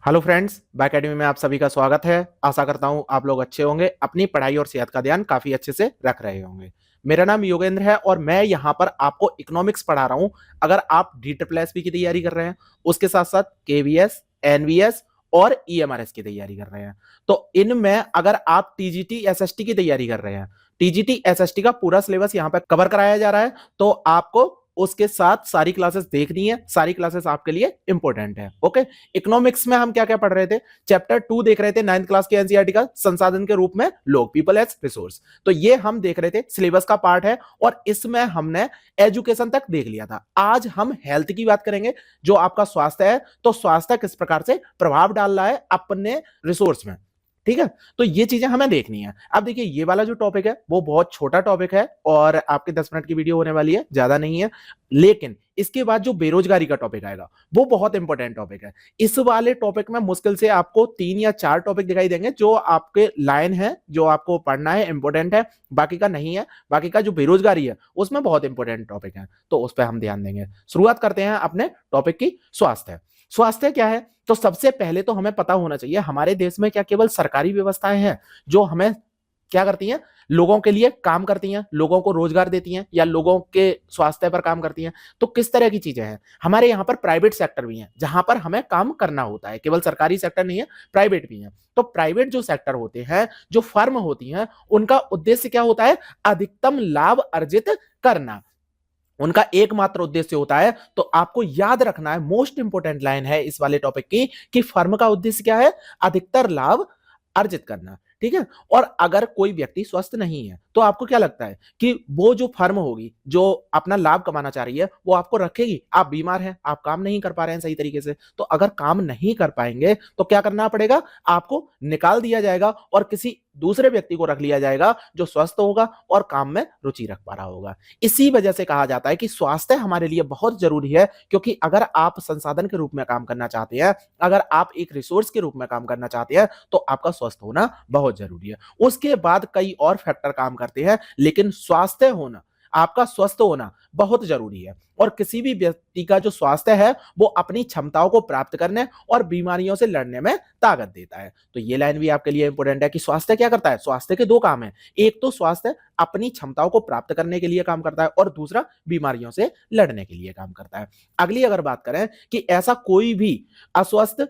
Hello friends, academy में आप सभी का स्वागत है। आशा करता हूं आप लोग अच्छे होंगे, अपनी पढ़ाई और सेहत का ध्यान काफी अच्छे से रख रहे होंगे। मेरा नाम योगेंद्र है और मैं यहां पर आपको इकोनॉमिक्स पढ़ा रहा हूं। अगर आप DSSP की तैयारी कर रहे हैं, उसके साथ साथ KVS, NVS और EMRS की तैयारी कर रहे हैं, तो इनमें अगर आप TGT SST की तैयारी कर रहे हैं, TGT SST का पूरा सिलेबस यहां पर कवर कराया जा रहा है, तो आपको उसके साथ सारी क्लासेस देखनी है। सारी क्लासेस आपके लिए इंपॉर्टेंट है। ओके, इकोनॉमिक्स में हम क्या क्या पढ़ रहे थे? चैप्टर 2 देख रहे थे, 9th क्लास के एनसीईआरटी का, संसाधन के रूप में लोग, पीपल एज रिसोर्स। तो ये हम देख रहे थे, सिलेबस का पार्ट है और इसमें हमने एजुकेशन तक देख लिया था। आज हम हेल्थ की बात करेंगे, जो आपका स्वास्थ्य है, तो स्वास्थ्य किस प्रकार से प्रभाव डाल रहा है अपने रिसोर्स में। ठीक है, तो ये चीजें हमें देखनी है। अब देखिए, ये वाला जो टॉपिक है वो बहुत छोटा टॉपिक है और आपके 10 मिनट की वीडियो होने वाली है, ज्यादा नहीं है। लेकिन इसके बाद जो बेरोजगारी का टॉपिक आएगा वो बहुत इंपॉर्टेंट टॉपिक है। इस वाले टॉपिक में मुश्किल से आपको 3 या 4 टॉपिक दिखाई देंगे जो आपके लाइन है, जो आपको पढ़ना है, इंपॉर्टेंट है, बाकी का नहीं है। बाकी का जो बेरोजगारी है उसमें बहुत इंपॉर्टेंट टॉपिक है, तो उस पर हम ध्यान देंगे। शुरुआत करते हैं अपने टॉपिक की। स्वास्थ्य। स्वास्थ्य क्या है? तो सबसे पहले तो हमें पता होना चाहिए हमारे देश में क्या केवल सरकारी व्यवस्थाएं हैं जो हमें क्या करती हैं, लोगों के लिए काम करती हैं, लोगों को रोजगार देती हैं, या लोगों के स्वास्थ्य पर काम करती हैं? तो किस तरह की चीजें हैं? हमारे यहाँ पर प्राइवेट सेक्टर भी हैं जहां पर हमें काम करना होता है, केवल सरकारी सेक्टर नहीं है, प्राइवेट भी है। तो प्राइवेट जो सेक्टर होते हैं, जो फर्म होती हैं, उनका उद्देश्य क्या होता है? अधिकतम लाभ अर्जित करना, उनका एकमात्र उद्देश्य होता है। तो आपको याद रखना है, मोस्ट इंपोर्टेंट लाइन है इस वाले टॉपिक की, कि फर्म का उद्देश्य क्या है? अधिकतर लाभ अर्जित करना। ठीक है, और अगर कोई व्यक्ति स्वस्थ नहीं है तो आपको क्या लगता है कि वो जो फर्म होगी जो अपना लाभ कमाना चाह रही है वो आपको रखेगी? आप बीमार हैं, आप काम नहीं कर पा रहे हैं सही तरीके से, तो अगर काम नहीं कर पाएंगे तो क्या करना पड़ेगा? आपको निकाल दिया जाएगा और किसी दूसरे व्यक्ति को रख लिया जाएगा जो स्वस्थ होगा और काम में रुचि रख पा रहा होगा। इसी वजह से कहा जाता है कि स्वास्थ्य हमारे लिए बहुत जरूरी है, क्योंकि अगर आप संसाधन के रूप में काम करना चाहते हैं, अगर आप एक रिसोर्स के रूप में काम करना चाहते हैं, तो आपका स्वस्थ होना बहुत जरूरी है। उसके बाद कई और फैक्टर काम करते हैं, लेकिन स्वास्थ्य होना, आपका स्वस्थ होना बहुत जरूरी है। और किसी भी व्यक्ति का जो स्वास्थ्य है वो अपनी क्षमताओं को प्राप्त करने और बीमारियों से लड़ने में ताकत देता है। तो ये लाइन भी आपके लिए इंपॉर्टेंट है कि स्वास्थ्य क्या करता है? स्वास्थ्य के 2 काम है। एक तो स्वास्थ्य अपनी क्षमताओं को प्राप्त करने के लिए काम करता है और दूसरा बीमारियों से लड़ने के लिए काम करता है। अगली अगर बात करें कि ऐसा कोई भी अस्वस्थ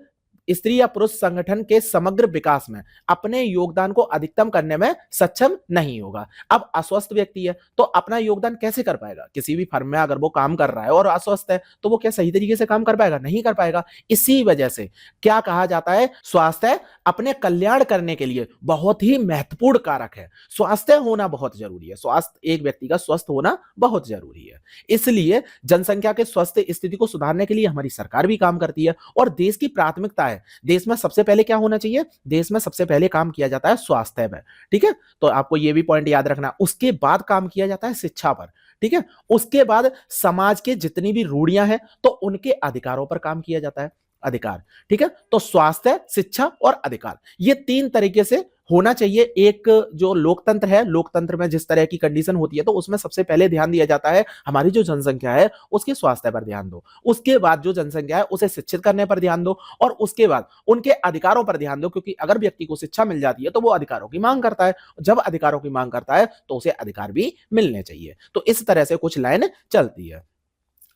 स्त्री या पुरुष संगठन के समग्र विकास में अपने योगदान को अधिकतम करने में सक्षम नहीं होगा। अब अस्वस्थ व्यक्ति है तो अपना योगदान कैसे कर पाएगा? किसी भी फर्म में अगर वो काम कर रहा है और अस्वस्थ है तो वो क्या सही तरीके से काम कर पाएगा? नहीं कर पाएगा। इसी वजह से क्या कहा जाता है? स्वास्थ्य अपने कल्याण करने के लिए बहुत ही महत्वपूर्ण कारक है। स्वास्थ्य होना बहुत जरूरी है, स्वास्थ्य एक व्यक्ति का स्वस्थ होना बहुत जरूरी है। इसलिए जनसंख्या के स्वस्थ स्थिति को सुधारने के लिए हमारी सरकार भी काम करती है और देश की प्राथमिकता है। देश में सबसे पहले क्या होना चाहिए? देश में सबसे पहले काम किया जाता है स्वास्थ्य में। ठीक है, तो आपको यह भी पॉइंट याद रखना। उसके बाद काम किया जाता है शिक्षा पर। ठीक है, उसके बाद समाज के जितनी भी रूढ़ियां हैं तो उनके अधिकारों पर काम किया जाता है। अधिकार, ठीक है, तो स्वास्थ्य, शिक्षा और अधिकार, ये 3 तरीके से होना चाहिए। एक जो लोकतंत्र है, लोकतंत्र में जिस तरह की कंडीशन होती है तो उसमें सबसे पहले ध्यान दिया जाता है हमारी जो जनसंख्या है उसके स्वास्थ्य पर ध्यान दो, उसके बाद जो जनसंख्या है उसे शिक्षित करने पर ध्यान दो, और उसके बाद उनके अधिकारों पर ध्यान दो, क्योंकि अगर व्यक्ति को शिक्षा मिल जाती है तो वो अधिकारों की मांग करता है। जब अधिकारों की मांग करता है तो उसे अधिकार भी मिलने चाहिए। तो इस तरह से कुछ लाइन चलती है।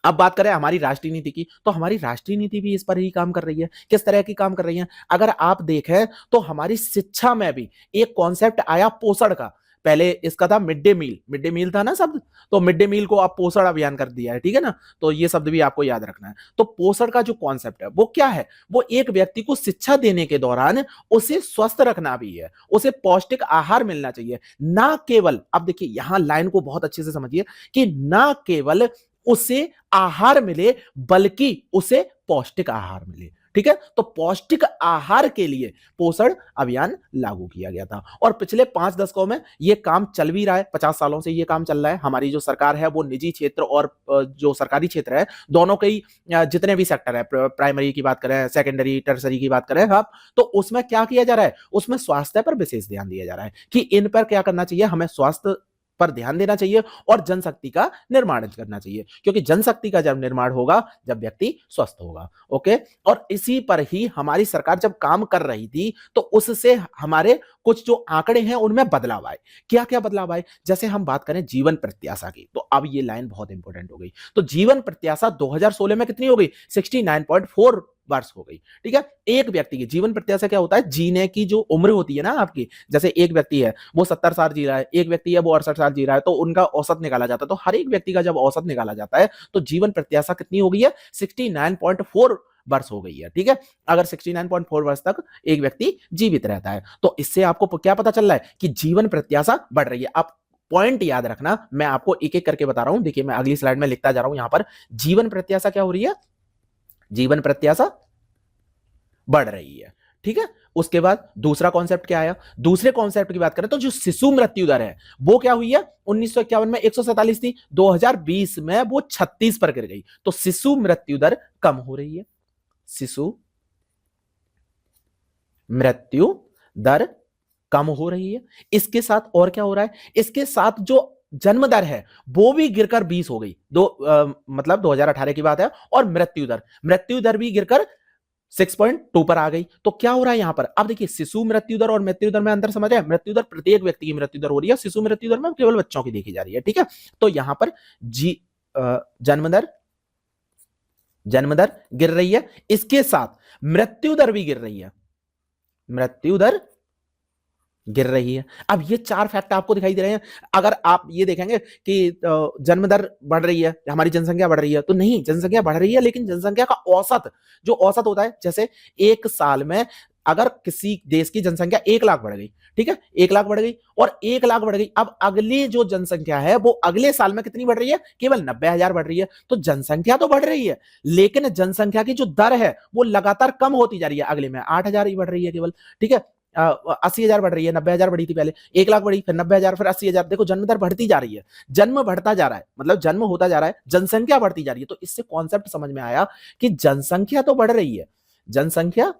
अब बात करें हमारी राष्ट्रीय नीति की, तो हमारी राष्ट्रीय नीति भी इस पर ही काम कर रही है। किस तरह की काम कर रही है? अगर आप देखें तो हमारी शिक्षा में भी एक कॉन्सेप्ट आया पोषण का। पहले इसका था mid day meal, mid day meal था ना शब्द, तो मिड डे मील को आप पोषण अभियान कर दिया है। ठीक है ना, तो ये शब्द भी आपको याद रखना है। तो पोषण का जो कॉन्सेप्ट है वो क्या है? वो एक व्यक्ति को शिक्षा देने के दौरान उसे स्वस्थ रखना भी है, उसे पौष्टिक आहार मिलना चाहिए। ना केवल, अब देखिए यहां लाइन को बहुत अच्छे से समझिए, कि ना केवल उसे आहार मिले बल्कि उसे पौष्टिक आहार मिले। ठीक है, तो पौष्टिक आहार के लिए पोषण अभियान लागू किया गया था और पिछले 5 दशकों में यह काम चल भी रहा है। 50 सालों से यह काम चल रहा है। हमारी जो सरकार है वो निजी क्षेत्र और जो सरकारी क्षेत्र है दोनों के ही जितने भी सेक्टर है, प्राइमरी की बात करें, सेकेंडरी, टर्सरी की बात करें आप, तो उसमें क्या किया जा रहा है? उसमें स्वास्थ्य पर विशेष ध्यान दिया जा रहा है कि इन पर क्या करना चाहिए, हमें स्वास्थ्य पर ध्यान देना चाहिए और जनशक्ति का निर्माण करना चाहिए, क्योंकि जनशक्ति का जब निर्माण होगा जब व्यक्ति स्वस्थ होगा। ओके, और इसी पर ही हमारी सरकार जब काम कर रही थी तो उससे हमारे कुछ जो आंकड़े हैं उनमें बदलाव आए। क्या क्या बदलाव आए? जैसे हम बात करें जीवन प्रत्याशा की, तो अब ये लाइन बहुत इंपॉर्टेंट हो गई। तो जीवन प्रत्याशा 2016 में कितनी हो गई? 69.4 वर्ष हो गई। ठीक है, एक व्यक्ति की जीवन प्रत्याशा क्या होता है? जीने की जो उम्र होती है ना आपकी, जैसे एक व्यक्ति है वो 70 साल जी रहा है, एक व्यक्ति है वो 68 साल जी रहा है, तो उनका औसत निकाला जाता है। तो हर एक व्यक्ति का जब औसत निकाला जाता है तो जीवन प्रत्याशा कितनी हो गई है? 69.4 वर्ष हो गई है। ठीक है, अगर 69.4 वर्ष तक एक व्यक्ति जीवित रहता है तो इससे आपको क्या पता चल रहा है कि जीवन प्रत्याशा बढ़ रही है। आप पॉइंट याद रखना, मैं आपको एक एक करके बता रहा हूं। देखिए मैं अगली स्लाइड में लिखता जा रहा हूं। यहां पर जीवन प्रत्याशा क्या हो रही है? जीवन प्रत्याशा बढ़ रही है। ठीक है, उसके बाद दूसरा कॉन्सेप्ट क्या आया? दूसरे कॉन्सेप्ट की बात करें तो जो शिशु मृत्यु दर है वो क्या हुई है? 1951 में 147 थी, 2020 में वो 36 पर गिर गई। तो शिशु मृत्यु दर कम हो रही है। शिशु मृत्यु दर कम हो रही है। इसके साथ और क्या हो रहा है? इसके साथ जो जन्म दर है वो भी गिरकर 20 हो गई। मतलब 2018 की बात है। और मृत्यु दर भी गिरकर 6.2 पर आ गई। तो क्या हो रहा है यहां पर? अब देखिए शिशु मृत्यु दर और मृत्यु दर में अंतर समझ रहे हैं? मृत्यु दर प्रत्येक व्यक्ति की मृत्यु दर हो रही है, शिशु मृत्यु दर में केवल बच्चों की देखी जा रही है। ठीक है, तो यहां पर जन्म दर गिर रही है, इसके साथ मृत्यु दर भी गिर रही है। मृत्यु दर गिर रही है। अब ये चार फैक्ट आपको दिखाई दे रहे हैं। अगर आप ये देखेंगे कि जन्म दर बढ़ रही है, हमारी जनसंख्या बढ़ रही है, तो नहीं, जनसंख्या बढ़ रही है लेकिन जनसंख्या का औसत जो औसत होता है, जैसे एक साल में अगर किसी देश की जनसंख्या 1 लाख बढ़ गई, ठीक है, 1 लाख बढ़ गई और 1 लाख बढ़ गई, अब अगली जो जनसंख्या है वो अगले साल में कितनी बढ़ रही है? केवल 90,000 बढ़ रही है। तो जनसंख्या तो बढ़ रही है लेकिन जनसंख्या की जो दर है वो लगातार कम होती जा रही है। अगले में 8,000 ही बढ़ रही है केवल। ठीक है, 80,000 बढ़ रही है, 90,000 बढ़ी थी पहले, 1 लाख बढ़ी, फिर 90,000, फिर 80,000। देखो जन्म दर बढ़ती जा रही है, जन्म बढ़ता जा रहा है, मतलब जन्म होता जा रहा है, जनसंख्या बढ़ती जा रही है। तो इससे कॉन्सेप्ट समझ में आया कि जनसंख्या तो बढ़ रही है, जनसंख्या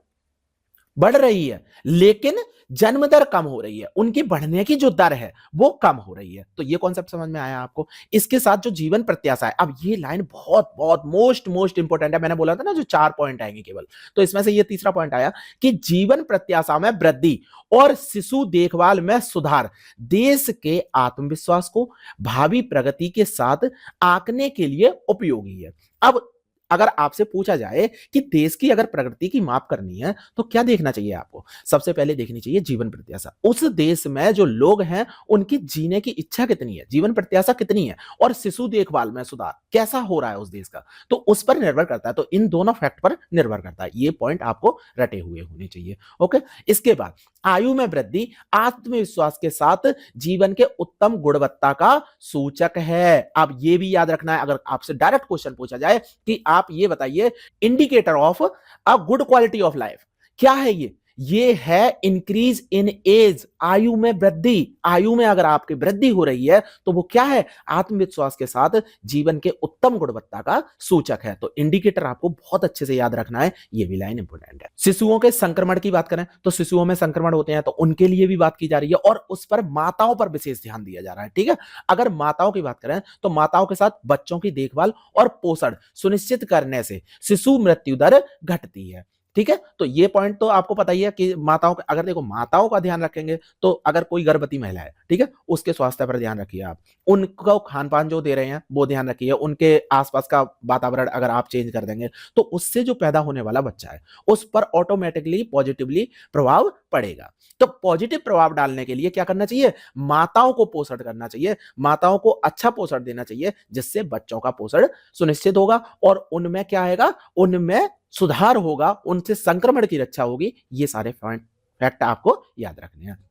बढ़ रही है लेकिन जन्म दर कम हो रही है, उनकी बढ़ने की जो दर है वो कम हो रही है। तो ये कॉन्सेप्ट समझ में आया आपको? इसके साथ जो जीवन प्रत्याशा है, अब ये लाइन बहुत बहुत मोस्ट इंपॉर्टेंट है। मैंने बोला था ना जो 4 पॉइंट आएंगे केवल, तो इसमें से ये तीसरा पॉइंट आया कि जीवन प्रत्याशा में वृद्धि और शिशु देखभाल में सुधार देश के आत्मविश्वास को भावी प्रगति के साथ आंकने के लिए उपयोगी है। अब अगर आपसे पूछा जाए कि देश की अगर प्रगति की माप करनी है तो क्या देखना चाहिए आपको? सबसे पहले देखनी चाहिए जीवन प्रत्याशा। उस देश में जो लोग हैं उनकी जीने की इच्छा कितनी है, जीवन प्रत्याशा कितनी है, और शिशु देखभाल में सुधार कैसा हो रहा है उस देश का, तो उस पर निर्भर करता है। तो इन दोनों फैक्ट पर निर्भर करता है। ये पॉइंट आपको रटे हुए होने चाहिए। ओके, इसके बाद आयु में वृद्धि आत्मविश्वास के साथ जीवन के उत्तम गुणवत्ता का सूचक है। अब ये भी याद रखना है, अगर आपसे डायरेक्ट क्वेश्चन पूछा जाए कि आप ये बताइए indicator of a good quality of life क्या है? ये है इंक्रीज इन एज, आयु में वृद्धि। आयु में अगर आपकी वृद्धि हो रही है तो वो क्या है? आत्मविश्वास के साथ जीवन के उत्तम गुणवत्ता का सूचक है। तो इंडिकेटर आपको बहुत अच्छे से याद रखना है, ये भी लाइन इंपॉर्टेंट है। शिशुओं के संक्रमण की बात करें तो शिशुओं में संक्रमण होते हैं तो उनके लिए भी बात की जा रही है और उस पर माताओं पर विशेष ध्यान दिया जा रहा है। ठीक है, अगर माताओं की बात करें तो माताओं के साथ बच्चों की देखभाल और पोषण सुनिश्चित करने से शिशु मृत्यु दर घटती है। ठीक है, तो ये पॉइंट तो आपको पता ही है कि माताओं का, अगर देखो माताओं का ध्यान रखेंगे तो अगर कोई गर्भवती महिला है, ठीक है, उसके स्वास्थ्य पर ध्यान रखिए आप, उनको खान पान जो दे रहे हैं वो ध्यान रखिए, उनके आसपास का वातावरण अगर आप चेंज कर देंगे तो उससे जो पैदा होने वाला बच्चा है उस पर ऑटोमेटिकली पॉजिटिवली प्रभाव पड़ेगा। तो पॉजिटिव प्रभाव डालने के लिए क्या करना चाहिए? माताओं को पोषण करना चाहिए, माताओं को अच्छा पोषण देना चाहिए जिससे बच्चों का पोषण सुनिश्चित होगा और उनमें क्या आएगा? उनमें सुधार होगा, उनसे संक्रमण की रक्षा होगी। ये सारे फैक्ट आपको याद रखने हैं।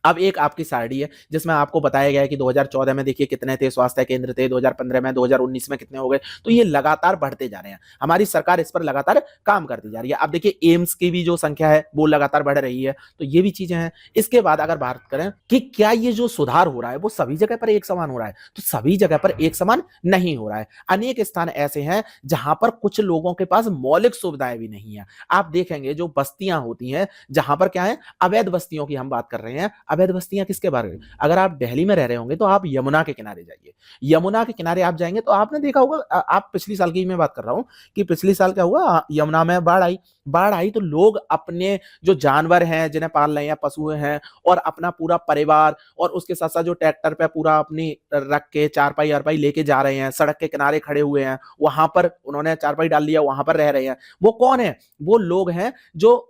अब एक आपकी सारणी है जिसमें आपको बताया गया है कि 2014 में देखिए कितने थे स्वास्थ्य केंद्र थे, 2015 में, 2019 में कितने हो गए। तो ये लगातार बढ़ते जा रहे हैं, हमारी सरकार इस पर लगातार काम करती जा रही है। अब देखिए एम्स की भी जो संख्या है वो लगातार बढ़ रही है, तो ये भी चीजें हैं। इसके बाद अगर बात करें कि क्या ये जो सुधार हो रहा है वो सभी जगह पर एक समान हो रहा है, तो सभी जगह पर एक समान नहीं हो रहा है। अनेक स्थान ऐसे हैं जहां पर कुछ लोगों के पास मौलिक सुविधाएं भी नहीं है। आप देखेंगे जो बस्तियां होती हैं जहां पर क्या है, अवैध बस्तियों की हम बात कर रहे हैं, अवैध बस्तियां किसके बारे में? अगर आप दिल्ली में रह रहे होंगे तो आप यमुना के किनारे जाइए। यमुना के किनारे आप जाएंगे तो आपने देखा होगा, आप पिछली साल की मैं बात कर रहा हूँ कि पिछली साल क्या हुआ, यमुना में बाढ़ आई तो लोग अपने जो जानवर हैं जिन्हें पाल रहे हैं, पशु हैं, और अपना पूरा परिवार और उसके साथ साथ जो ट्रैक्टर पे पूरा अपनी रख के चारपाई अरपाई लेके जा रहे हैं, सड़क के किनारे खड़े हुए हैं, वहां पर उन्होंने चारपाई डाल लिया, वहां पर रह रहे हैं। वो कौन है? वो लोग हैं जो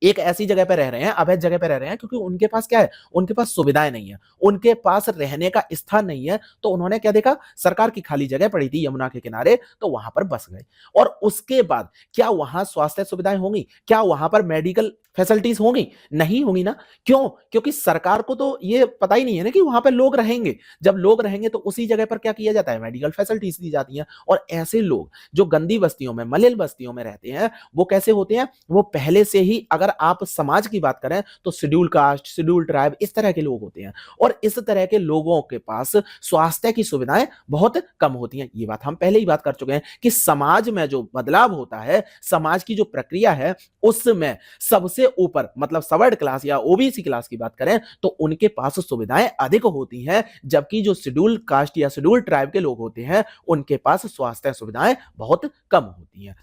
एक ऐसी जगह पे रह रहे हैं, अवैध जगह पे रह रहे हैं, क्योंकि उनके पास क्या है, उनके पास सुविधाएं नहीं है, उनके पास रहने का स्थान नहीं है। तो उन्होंने क्या देखा, सरकार की खाली जगह पड़ी थी यमुना के किनारे, तो वहां पर बस गए। और उसके बाद क्या वहां स्वास्थ्य सुविधाएं होंगी? क्या वहां पर मेडिकल फैसिलिटीज होंगी? नहीं होंगी ना। क्यों? क्योंकि सरकार को तो ये पता ही नहीं है ना कि वहां पर लोग रहेंगे। जब लोग रहेंगे तो उसी जगह पर क्या किया जाता है, मेडिकल फैसिलिटीज दी जाती हैं। और ऐसे लोग जो गंदी बस्तियों में, मलिन बस्तियों में रहते हैं, वो कैसे होते हैं? वो पहले से ही, अगर आप समाज की बात करें तो शेड्यूल कास्ट, शेड्यूल ट्राइब, इस तरह के लोग होते हैं। और इस तरह के लोगों के पास स्वास्थ्य की सुविधाएं बहुत कम होती हैं। ये बात हम पहले ही बात कर चुके हैं कि समाज में जो बदलाव होता है, समाज की जो प्रक्रिया है, उसमें सबसे ऊपर मतलब सर्वड क्लास या ओबीसी क्लास की बात करें तो उनके पास सुविधाएं अधिक होती हैं, जबकि जो शेड्यूल कास्ट या शेड्यूल ट्राइब के लोग होते हैं उनके पास स्वास्थ्य सुविधाएं बहुत कम होती हैं।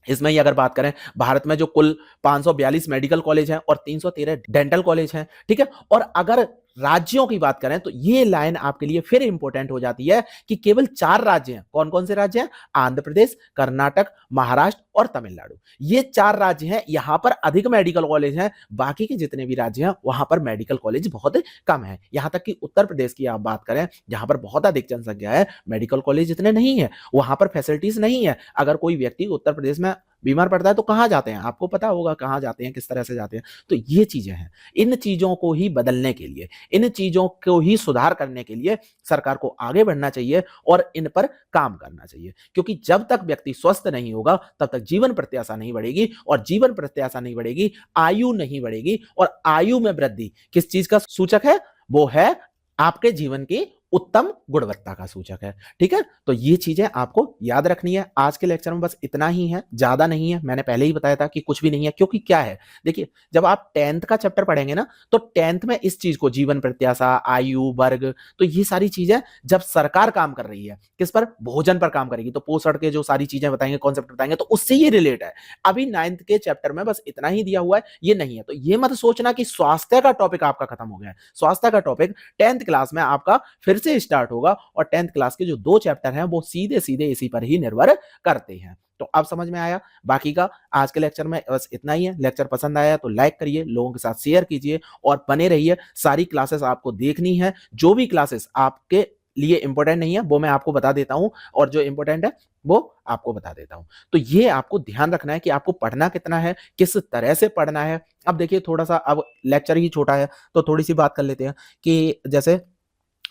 इसमें ही अगर बात करें, भारत में जो कुल 542 मेडिकल कॉलेज हैं और 313 डेंटल कॉलेज हैं, ठीक है। और अगर राज्यों की बात करें तो ये लाइन आपके लिए फिर इंपॉर्टेंट हो जाती है कि केवल 4 राज्य हैं। कौन कौन से राज्य हैं? आंध्र प्रदेश, कर्नाटक, महाराष्ट्र और तमिलनाडु। ये 4 राज्य हैं, यहां पर अधिक मेडिकल कॉलेज हैं। बाकी के जितने भी राज्य हैं वहां पर मेडिकल कॉलेज बहुत कम है। यहां तक कि उत्तर प्रदेश की आप बात करें, जहां पर बहुत अधिक जनसंख्या है, मेडिकल कॉलेज इतने नहीं है, वहां पर फैसिलिटीज नहीं है। अगर कोई व्यक्ति उत्तर प्रदेश में बीमार पड़ता है तो कहां जाते हैं? आपको पता होगा कहां जाते हैं, किस तरह से जाते हैं। तो ये चीजें हैं। इन चीजों को ही बदलने के लिए, इन चीजों को ही सुधार करने के लिए सरकार को आगे बढ़ना चाहिए और इन पर काम करना चाहिए। क्योंकि जब तक व्यक्ति स्वस्थ नहीं होगा तब तक जीवन प्रत्याशा नहीं बढ़ेगी, और जीवन प्रत्याशा नहीं बढ़ेगी, आयु नहीं बढ़ेगी। और आयु में वृद्धि किस चीज का सूचक है? वो है आपके जीवन की उत्तम गुणवत्ता का सूचक है। ठीक है, तो ये चीजें आपको याद रखनी है। आज के लेक्चर में बस इतना ही है, ज्यादा नहीं है। मैंने पहले ही बताया था कि कुछ भी नहीं है, क्योंकि क्या है, देखिए, जब आप 10th का चैप्टर पढ़ेंगे ना, तो 10th में इस चीज को, जीवन प्रत्याशा, आयु वर्ग, तो ये सारी चीजें जब सरकार काम कर रही है किस पर? भोजन पर काम करेगी, तो पोषण के जो सारी चीजें बताएंगे, कॉन्सेप्ट बताएंगे, तो उससे ये रिलेट है। अभी 9th के चैप्टर में बस इतना ही दिया हुआ है, ये नहीं है। तो ये मत सोचना कि स्वास्थ्य का टॉपिक आपका खत्म हो गया है। स्वास्थ्य का टॉपिक 10th क्लास में आपका फिर से स्टार्ट होगा, और 10th क्लास के जो 2 चैप्टर हैं वो सीधे सीधे इसी पर ही निर्भर करते हैं। तो अब समझ में आया। बाकी का आज के लेक्चर में बस इतना ही है। लेक्चर पसंद आया तो लाइक करिए, लोगों के साथ शेयर कीजिए और बने रहिए। सारी क्लासेस आपको देखनी है। जो भी क्लासेस आपके लिए इंपॉर्टेंट नहीं है वो मैं आपको बता देता हूं, और जो इंपॉर्टेंट है वो आपको बता देता हूं। तो ये आपको ध्यान रखना है कि आपको पढ़ना कितना है, किस तरह से पढ़ना है। अब देखिए, थोड़ा सा, अब लेक्चर ही छोटा है तो थोड़ी सी बात कर लेते हैं कि जैसे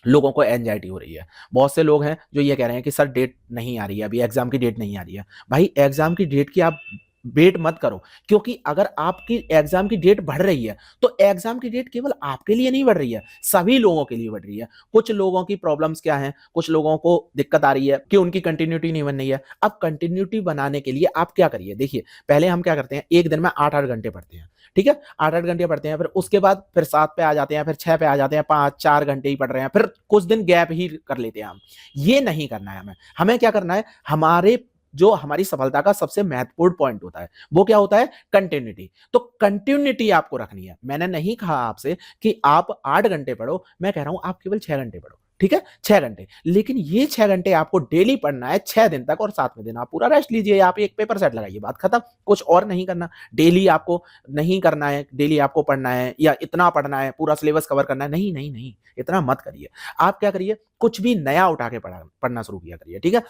लोगों को एंजाइटी हो रही है। बहुत से लोग हैं जो ये कह रहे हैं कि सर डेट नहीं आ रही है, अभी एग्जाम की डेट नहीं आ रही है। भाई, एग्जाम की डेट की आप वेट मत करो, क्योंकि अगर आपकी एग्जाम की डेट बढ़ रही है तो एग्जाम की डेट केवल आपके लिए नहीं बढ़ रही है, सभी लोगों के लिए बढ़ रही है। कुछ लोगों की प्रॉब्लम्स क्या है, कुछ लोगों को दिक्कत आ रही है कि उनकी कंटिन्यूटी नहीं बन रही है। अब कंटिन्यूटी बनाने के लिए आप क्या करिए, देखिए, पहले हम क्या करते हैं, एक दिन में 8-8 घंटे पढ़ते हैं। ठीक है, 8-8 घंटे पढ़ते हैं, फिर उसके बाद फिर 7 पे आ जाते हैं, फिर 6 पे आ जाते हैं, 5-4 घंटे ही पढ़ रहे हैं, फिर कुछ दिन गैप ही कर लेते हैं हम। ये नहीं करना है हमें। हमें क्या करना है, हमारे जो हमारी सफलता का सबसे महत्वपूर्ण पॉइंट होता है वो क्या होता है? कंटिन्यूटी। तो कंटिन्यूटी आपको रखनी है। मैंने नहीं कहा आपसे कि आप 8 घंटे पढ़ो, मैं कह रहा हूं आप केवल 6 घंटे पढ़ो। ठीक है, 6 घंटे, लेकिन ये 6 घंटे आपको डेली पढ़ना है 6 दिन तक, और 7वें दिन आप पूरा रेस्ट लीजिए, आप एक पेपर सेट लगाइए, बात खत्म। कुछ और नहीं करना। डेली आपको नहीं करना है, डेली आपको पढ़ना है या इतना पढ़ना है, पूरा सिलेबस कवर करना है, नहीं नहीं नहीं, इतना मत करिए। आप क्या करिए, कुछ भी नया उठा के पढ़ना शुरू किया करिए। ठीक है,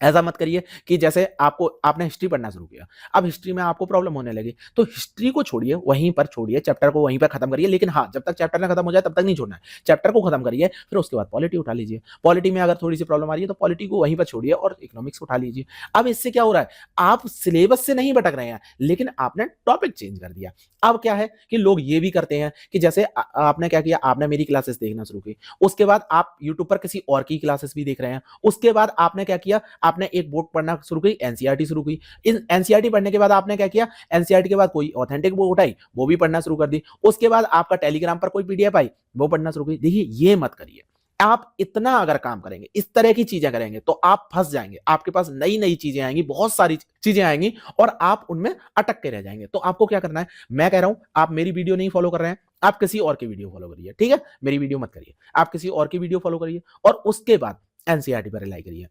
ऐसा मत करिए कि जैसे आपने हिस्ट्री पढ़ना शुरू किया, अब हिस्ट्री में आपको प्रॉब्लम होने लगी तो हिस्ट्री को छोड़िए, वहीं पर छोड़िए, चैप्टर को वहीं पर खत्म करिए। लेकिन हाँ, जब तक चैप्टर ना खत्म हो जाए तब तक नहीं छोड़ना है, चैप्टर को खत्म करिए। फिर उसके बाद पॉलिटी उठा लीजिए। पॉलिटी में अगर थोड़ी सी प्रॉब्लम आ रही है तो पॉलिटी को वहीं पर छोड़िए और इकोनॉमिक्स उठा लीजिए। अब इससे क्या हो रहा है, आप सिलेबस से नहीं भटक रहे हैं, लेकिन आपने टॉपिक चेंज कर दिया। अब क्या है कि लोग ये भी करते हैं कि जैसे आपने क्या किया, आपने मेरी क्लासेस देखना शुरू की, उसके बाद आप यूट्यूब पर किसी और की क्लासेस भी देख रहे हैं, उसके बाद आपने क्या किया, आपने एक बुक पढ़ना शुरू की, एनसीईआरटी शुरू की। इन एनसीईआरटी पढ़ने के बाद आपने क्या किया, एनसीईआरटी के बाद कोई ऑथेंटिक बुक उठाई, वो भी पढ़ना शुरू कर दी। उसके बाद आपका टेलीग्राम पर कोई पीडीएफ आई, वो पढ़ना शुरू की। देखिए ये मत करिए। आप इतना अगर काम करेंगे, इस तरह की चीजें करेंगे, तो आप फंस जाएंगे। आपके पास नई नई चीजें आएंगी, बहुत सारी चीजें आएंगी और आप उनमें अटक के रह जाएंगे। तो आपको क्या करना है, मैं कह रहा हूं आप मेरी वीडियो नहीं फॉलो कर रहे हैं, आप किसी और की वीडियो फॉलो करिए। ठीक है, मेरी वीडियो मत करिए, आप किसी और की वीडियो फॉलो करिए और उसके बाद एनसीईआरटी पर रिलाई करिए।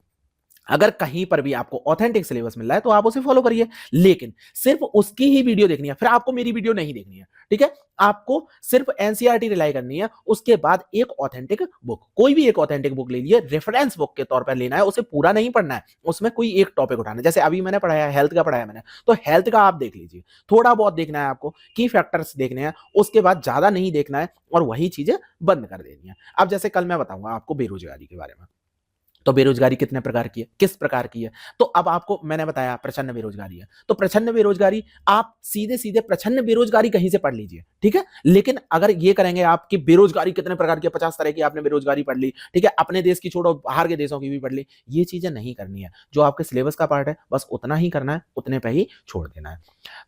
अगर कहीं पर भी आपको ऑथेंटिक सिलेबस मिल रहा है तो आप उसे फॉलो करिए, लेकिन सिर्फ उसकी ही वीडियो देखनी है, फिर आपको मेरी वीडियो नहीं देखनी है। ठीक है, आपको सिर्फ एनसीईआरटी रिलाई करनी है। उसके बाद एक ऑथेंटिक बुक, कोई भी एक ऑथेंटिक बुक ले लिए, रेफरेंस बुक के तौर पर लेना है, उसे पूरा नहीं पढ़ना है। उसमें कोई एक टॉपिक उठाना है, जैसे अभी मैंने पढ़ाया है, हेल्थ का पढ़ाया मैंने, तो हेल्थ का आप देख लीजिए, थोड़ा बहुत देखना है आपको, की फैक्टर्स देखने हैं, उसके बाद ज्यादा नहीं देखना है और वही चीजें बंद कर देनी है। अब जैसे कल मैं बताऊंगा आपको बेरोजगारी के बारे में, तो बेरोजगारी कितने प्रकार की है, किस प्रकार की है। तो अब आपको मैंने बताया प्रचंड बेरोजगारी है, तो प्रचंड बेरोजगारी आप सीधे सीधे प्रचंड बेरोजगारी कहीं से पढ़ लीजिए। ठीक है, लेकिन अगर ये करेंगे आप कि बेरोजगारी कितने प्रकार की है, 50 तरह की आपने बेरोजगारी पढ़ ली, ठीक है, अपने देश की छोड़ो बाहर के देशों की भी पढ़ ली, ये चीजें नहीं करनी है। जो आपके सिलेबस का पार्ट है बस उतना ही करना है, उतने पे ही छोड़ देना है।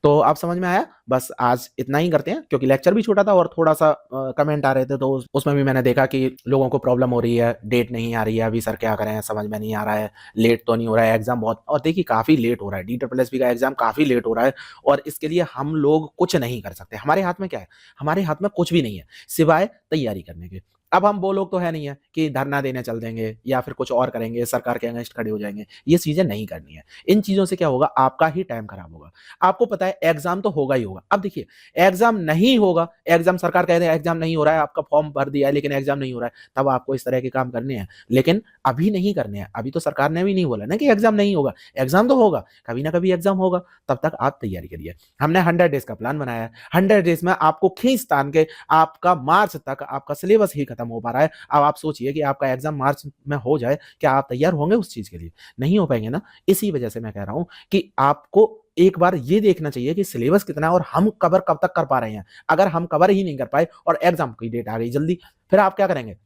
तो आप समझ में आया, बस आज इतना ही करते हैं, क्योंकि लेक्चर भी छोटा था और थोड़ा सा कमेंट आ रहे थे, तो उसमें भी मैंने देखा कि लोगों को प्रॉब्लम हो रही है, डेट नहीं आ रही है, अभी सर क्या करें, समझ में नहीं आ रहा है, लेट तो नहीं हो रहा है एग्जाम बहुत, और देखिए काफी लेट हो रहा है, DSSS का एग्जाम काफी लेट हो रहा है और इसके लिए हम लोग कुछ नहीं कर सकते। हमारे हाथ में क्या है, हमारे हाथ में कुछ भी नहीं है सिवाय तैयारी करने के। अब हम वो लोग तो है नहीं है कि धरना देने चल देंगे या फिर कुछ और करेंगे, सरकार के अगेंस्ट खड़े हो जाएंगे, ये चीजें नहीं करनी है। इन चीजों से क्या होगा, आपका ही टाइम खराब होगा। आपको पता है एग्जाम तो होगा ही होगा। अब देखिए एग्जाम नहीं होगा, एग्जाम सरकार कह रहे हैं एग्जाम नहीं हो रहा है, आपका फॉर्म भर दिया है लेकिन एग्जाम नहीं हो रहा है, तब आपको इस तरह के काम करने हैं, लेकिन अभी नहीं करने हैं। अभी तो सरकार ने भी नहीं बोला ना कि एग्जाम नहीं होगा, एग्जाम तो होगा, कभी ना कभी एग्जाम होगा, तब तक आप तैयारी करिए। हमने 100 डेज का प्लान बनाया है, 100 डेज में आपको खींच तान के आपका मार्च तक आपका सिलेबस ही खत्म हो पा रहा है। अब आप सोचिए कि आपका एग्जाम मार्च में हो जाए, क्या आप तैयार होंगे उस चीज के लिए? नहीं हो पाएंगे ना। इसी वजह से मैं कह रहा हूं कि आपको एक बार ये देखना चाहिए कि सिलेबस कितना है और हम कवर कब तक कर पा रहे हैं। अगर हम कवर ही नहीं कर पाए और एग्जाम की डेट आ गई जल्दी, फिर आप क्या करेंगे?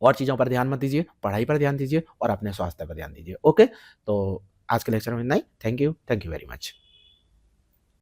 और चीजों पर ध्यान मत दीजिए, पढ़ाई पर ध्यान दीजिए और अपने स्वास्थ्य पर ध्यान दीजिए। ओके, तो आज के लेक्चर में इतना ही। Thank you very much.